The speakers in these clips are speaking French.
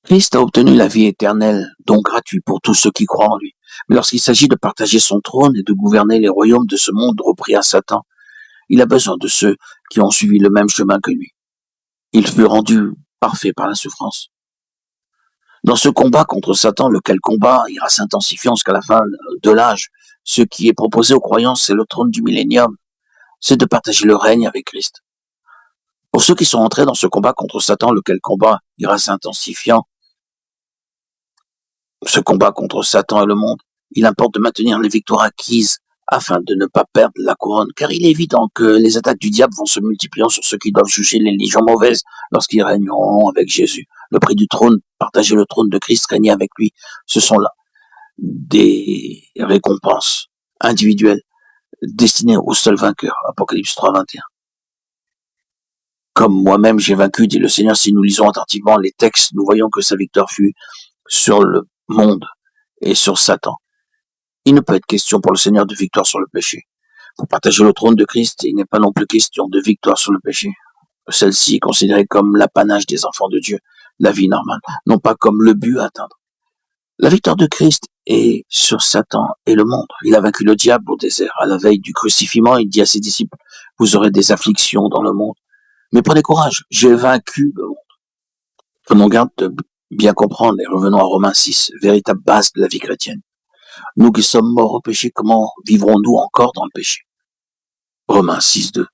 Christ a obtenu la vie éternelle, don gratuit pour tous ceux qui croient en lui. Mais lorsqu'il s'agit de partager son trône et de gouverner les royaumes de ce monde repris à Satan, il a besoin de ceux qui ont suivi le même chemin que lui. Il fut rendu parfait par la souffrance. Dans ce combat contre Satan, lequel combat ira s'intensifiant jusqu'à la fin de l'âge, ce qui est proposé aux croyants, c'est le trône du millénium, c'est de partager le règne avec Christ. Pour ceux qui sont entrés dans ce combat contre Satan, lequel combat ira s'intensifiant, ce combat contre Satan et le monde, il importe de maintenir les victoires acquises afin de ne pas perdre la couronne, car il est évident que les attaques du diable vont se multiplier sur ceux qui doivent juger les légions mauvaises lorsqu'ils régneront avec Jésus. Le prix du trône, partager le trône de Christ, régner avec lui, ce sont là des récompenses individuelles destinées au seul vainqueur. Apocalypse 3, 21. Comme moi-même j'ai vaincu, dit le Seigneur, si nous lisons attentivement les textes, nous voyons que sa victoire fut sur le monde et sur Satan. Il ne peut être question pour le Seigneur de victoire sur le péché. Pour partager le trône de Christ, il n'est pas non plus question de victoire sur le péché. Celle-ci est considérée comme l'apanage des enfants de Dieu, la vie normale, non pas comme le but à atteindre. La victoire de Christ est sur Satan et le monde. Il a vaincu le diable au désert. À la veille du crucifixion, il dit à ses disciples, vous aurez des afflictions dans le monde. Mais prenez courage, j'ai vaincu le monde. Prenons garde de bien comprendre et revenons à Romains 6, véritable base de la vie chrétienne. Nous qui sommes morts au péché, comment vivrons-nous encore dans le péché? Romains 6, 2.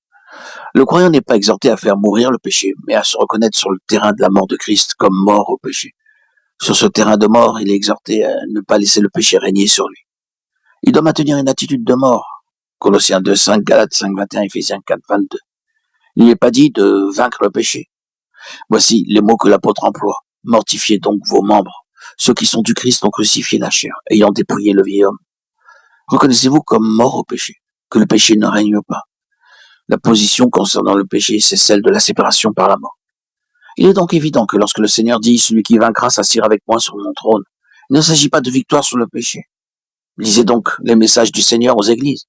Le croyant n'est pas exhorté à faire mourir le péché, mais à se reconnaître sur le terrain de la mort de Christ comme mort au péché. Sur ce terrain de mort, il est exhorté à ne pas laisser le péché régner sur lui. Il doit maintenir une attitude de mort. Colossiens 2, 5, Galates 5, 21, Éphésiens 4, 22. Il n'est pas dit de vaincre le péché. Voici les mots que l'apôtre emploie. Mortifiez donc vos membres. Ceux qui sont du Christ ont crucifié la chair, ayant dépouillé le vieil homme. Reconnaissez-vous comme mort au péché, que le péché ne règne pas. La position concernant le péché, c'est celle de la séparation par la mort. Il est donc évident que lorsque le Seigneur dit « Celui qui vaincra s'assiera avec moi sur mon trône », il ne s'agit pas de victoire sur le péché. Lisez donc les messages du Seigneur aux églises.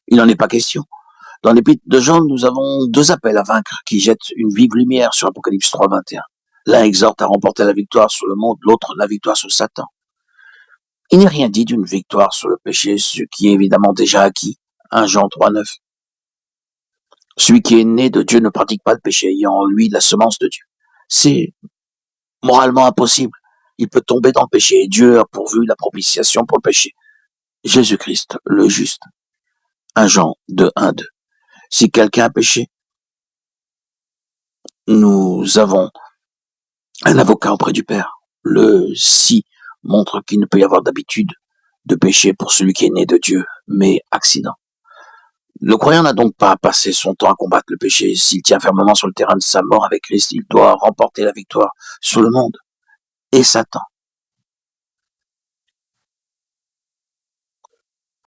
Il n'en est pas question. Dans l'épître de Jean, nous avons deux appels à vaincre qui jettent une vive lumière sur Apocalypse 3, 21. L'un exhorte à remporter la victoire sur le monde, l'autre la victoire sur Satan. Il n'est rien dit d'une victoire sur le péché, ce qui est évidemment déjà acquis. 1 Jean 3, 9. Celui qui est né de Dieu ne pratique pas le péché, ayant en lui la semence de Dieu. C'est moralement impossible. Il peut tomber dans le péché et Dieu a pourvu la propitiation pour le péché. Jésus-Christ, le juste. 1 Jean 2, 1, 2. Si quelqu'un a péché, nous avons un avocat auprès du Père. Le si montre qu'il ne peut y avoir d'habitude de péché pour celui qui est né de Dieu, mais accident. Le croyant n'a donc pas à passer son temps à combattre le péché. S'il tient fermement sur le terrain de sa mort avec Christ, il doit remporter la victoire sur le monde et Satan.